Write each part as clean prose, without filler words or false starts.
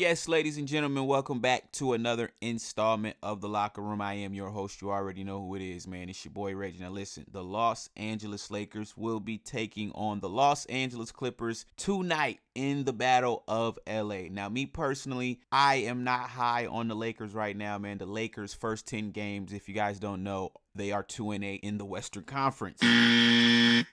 Yes, ladies and gentlemen, welcome back to another installment of The Locker Room. I am your host. You already know who it is, man. It's your boy, Reggie. Now, listen, the Los Angeles Lakers will be taking on the Los Angeles Clippers tonight in the Battle of LA. Now, me personally, I am not high on the Lakers right now, man. The Lakers' first 10 games, if you guys don't know, they are 2-8 in the Western Conference.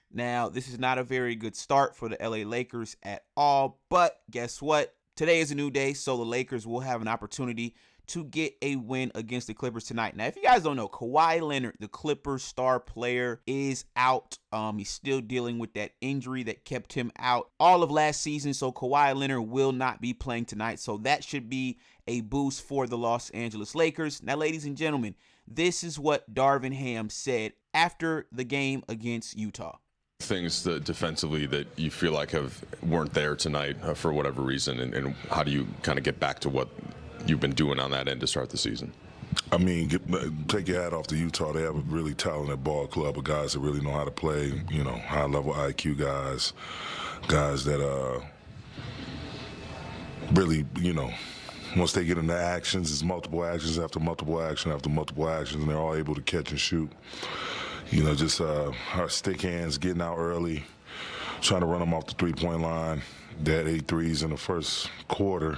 Now, this is not a very good start for the LA Lakers at all, but guess what? Today is a new day, so the Lakers will have an opportunity to get a win against the Clippers tonight. Now, if you guys don't know, Kawhi Leonard, the Clippers star player, is out. He's still dealing with that injury that kept him out all of last season, so Kawhi Leonard will not be playing tonight. So that should be a boost for the Los Angeles Lakers. Now, ladies and gentlemen, this is what Darvin Ham said after the game against Utah. Things that defensively that you feel like weren't there tonight for whatever reason, and how do you kind of get back to what you've been doing on that end to start the season? I mean, take your hat off to Utah. They have a really talented ball club of guys that really know how to play, high-level IQ guys that really, once they get into actions, it's multiple actions after multiple action after multiple actions, and they're all able to catch and shoot. Just our stick hands getting out early, trying to run them off the three-point line. They had 8 threes in the first quarter,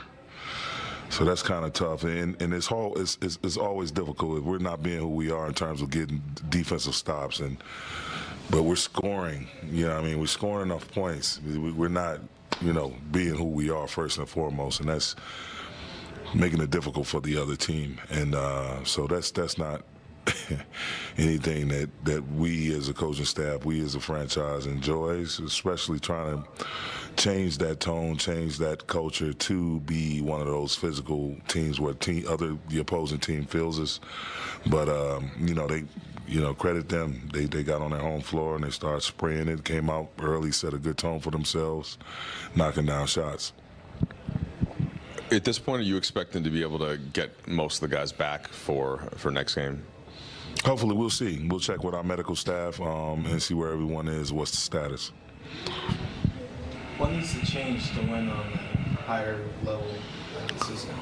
so that's kind of tough. And it's always difficult if we're not being who we are in terms of getting defensive stops. But we're scoring. We're scoring enough points. We're not, being who we are first and foremost, and that's making it difficult for the other team. And so that's not anything that we as a coaching staff, we as a franchise enjoys, especially trying to change that tone, change that culture to be one of those physical teams where the opposing team feels us. But they credit them. They got on their home floor and they started spraying it, came out early, set a good tone for themselves, knocking down shots. At this point, are you expecting to be able to get most of the guys back for next game? Hopefully, we'll see. We'll check with our medical staff and see where everyone is, what's the status. What needs to change to win on a higher level system?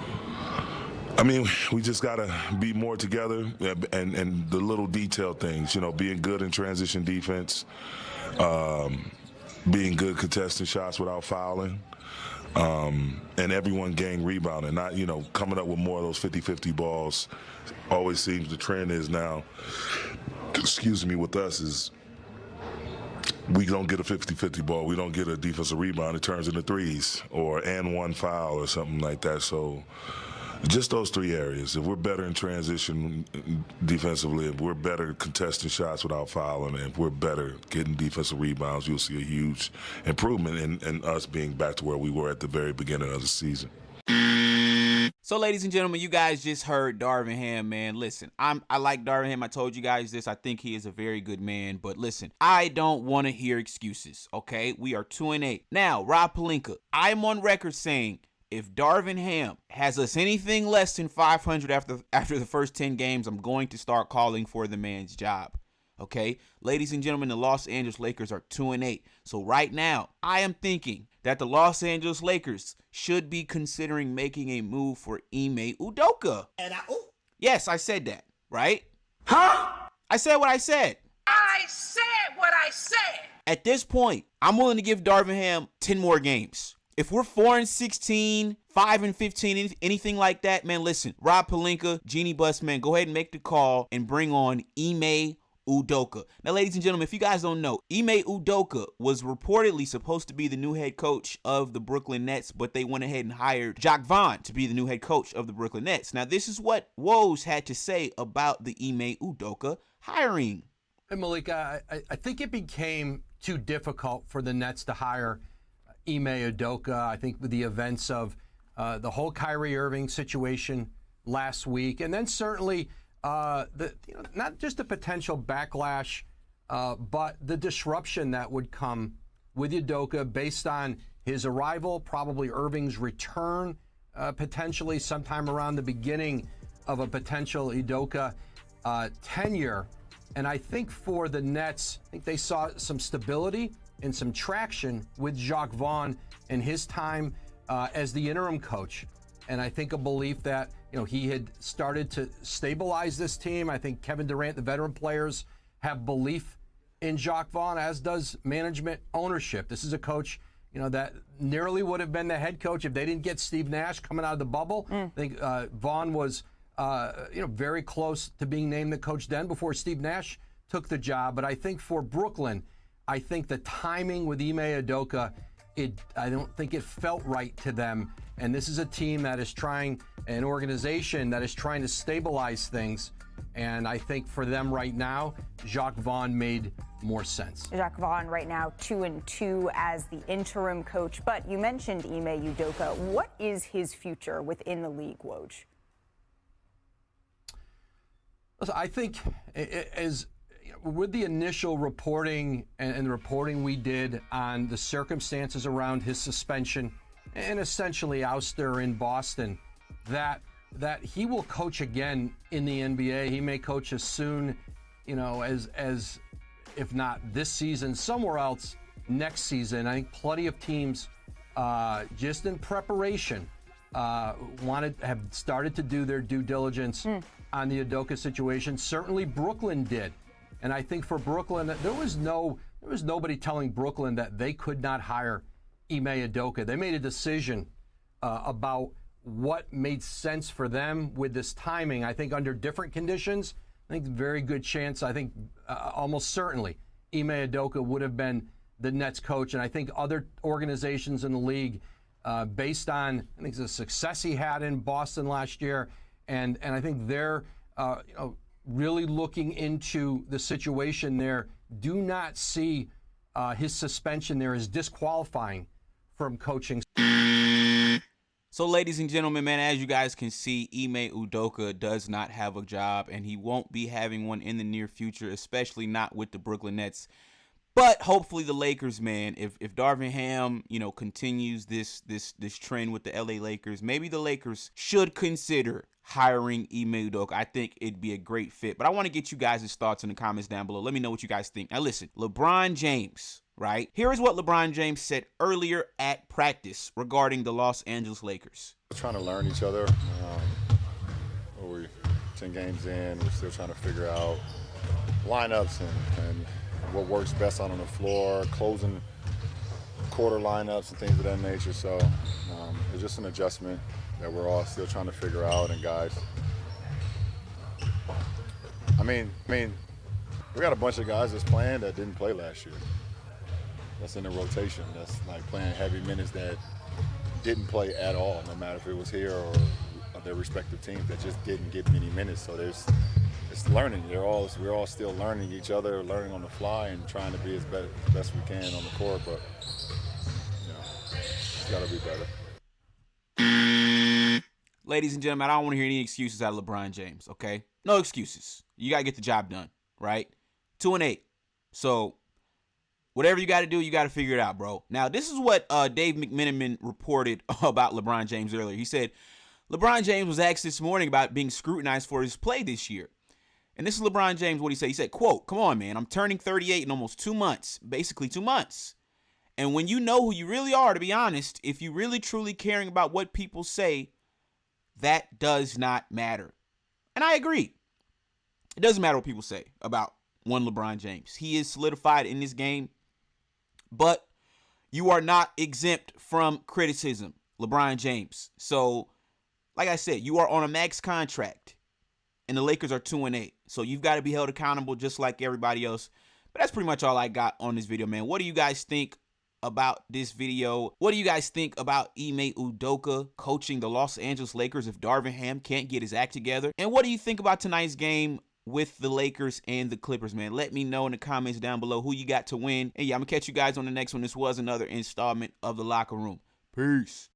We just got to be more together and the little detail things, being good in transition defense, being good contesting shots without fouling, and everyone gang rebounding, not, coming up with more of those 50-50 balls. Always seems the trend is now, with us is we don't get a 50-50 ball. We don't get a defensive rebound. It turns into threes or one foul or something like that. So just those 3 areas. If we're better in transition defensively, if we're better contesting shots without fouling, and if we're better getting defensive rebounds, you'll see a huge improvement in us being back to where we were at the very beginning of the season. So, ladies and gentlemen, you guys just heard Darvin Ham, man. Listen, I like Darvin Ham. I told you guys this. I think he is a very good man. But listen, I don't want to hear excuses, okay? We are 2-8. Now, Rob Pelinka, I'm on record saying if Darvin Ham has us anything less than 500 after the first 10 games, I'm going to start calling for the man's job. Okay, ladies and gentlemen, the Los Angeles Lakers are 2-8. So right now, I am thinking that the Los Angeles Lakers should be considering making a move for Ime Udoka. Yes, I said that, right? Huh? I said what I said. I said what I said. At this point, I'm willing to give Darvin Ham 10 more games. If we're 4-16, 5-15, anything like that, man, listen, Rob Pelinka, Genie Bus, man, go ahead and make the call and bring on Ime Udoka. Now, ladies and gentlemen, if you guys don't know, Ime Udoka was reportedly supposed to be the new head coach of the Brooklyn Nets, but they went ahead and hired Jacques Vaughn to be the new head coach of the Brooklyn Nets. Now, this is what Woj had to say about the Ime Udoka hiring. Hey, Malika, I think it became too difficult for the Nets to hire Ime Udoka. I think with the events of the whole Kyrie Irving situation last week, and then certainly not just the potential backlash, but the disruption that would come with Udoka based on his arrival, probably Irving's return, potentially sometime around the beginning of a potential Udoka tenure. And I think for the Nets, I think they saw some stability and some traction with Jacques Vaughn and his time as the interim coach. and I think a belief that, he had started to stabilize this team. I think Kevin Durant, the veteran players, have belief in Jacques Vaughn, as does management ownership. This is a coach, that nearly would have been the head coach if they didn't get Steve Nash coming out of the bubble. I think Vaughn was, very close to being named the coach then before Steve Nash took the job. But I think for Brooklyn, I think the timing with Ime Udoka, I don't think it felt right to them. And this is a team that is trying, an organization that is trying to stabilize things. And I think for them right now, Jacques Vaughn made more sense. Jacques Vaughn right now 2-2 as the interim coach. But you mentioned Ime Udoka. What is his future within the league, Woj? Listen, I think as with the initial reporting and the reporting we did on the circumstances around his suspension and essentially ouster in Boston, that he will coach again in the NBA. He may coach as soon, as if not this season, somewhere else next season. I think plenty of teams, just in preparation, have started to do their due diligence on the Udoka situation. Certainly Brooklyn did. And I think for Brooklyn, there was nobody telling Brooklyn that they could not hire Ime Udoka. They made a decision about what made sense for them with this timing. I think under different conditions, I think very good chance, almost certainly, Ime Udoka would have been the Nets coach. And I think other organizations in the league, based on, I think, the success he had in Boston last year, and I think they're, really looking into the situation there, do not see his suspension there as disqualifying from coaching. So, ladies and gentlemen, man, as you guys can see, Ime Udoka does not have a job, and he won't be having one in the near future, especially not with the Brooklyn Nets. But hopefully the Lakers, man, if Darvin Ham, continues this trend with the LA Lakers, maybe the Lakers should consider hiring Ime Udoka. I think it'd be a great fit. But I want to get you guys' thoughts in the comments down below. Let me know what you guys think. Now listen, LeBron James, right? Here is what LeBron James said earlier at practice regarding the Los Angeles Lakers. We're trying to learn each other. We're 10 games in. We're still trying to figure out lineups and what works best out on the floor, closing quarter lineups and things of that nature. So it's just an adjustment that we're all still trying to figure out. And guys, I mean, we got a bunch of guys that's playing that didn't play last year. That's in the rotation. That's like playing heavy minutes that didn't play at all, no matter if it was here or their respective teams that just didn't get many minutes. So it's learning. We're all still learning each other, learning on the fly, and trying to be as best we can on the court. But it's got to be better. Ladies and gentlemen, I don't want to hear any excuses out of LeBron James, okay? No excuses. You got to get the job done, right? 2-8. So whatever you got to do, you got to figure it out, bro. Now, this is what Dave McMenamin reported about LeBron James earlier. He said, LeBron James was asked this morning about being scrutinized for his play this year. And this is LeBron James, what he said. He said, quote, "Come on, man, I'm turning 38 in almost 2 months, basically 2 months. And when you know who you really are, to be honest, if you really truly caring about what people say, that does not matter." And I agree. It doesn't matter what people say about one LeBron James. He is solidified in this game, but you are not exempt from criticism, LeBron James. So, like I said, you are on a max contract, and the Lakers are 2-8. So you've got to be held accountable just like everybody else. But that's pretty much all I got on this video, man. What do you guys think about this video? What do you guys think about Ime Udoka coaching the Los Angeles Lakers if Darvin Ham can't get his act together? And what do you think about tonight's game with the Lakers and the Clippers, man? Let me know in the comments down below who you got to win. And yeah, I'm going to catch you guys on the next one. This was another installment of The Locker Room. Peace.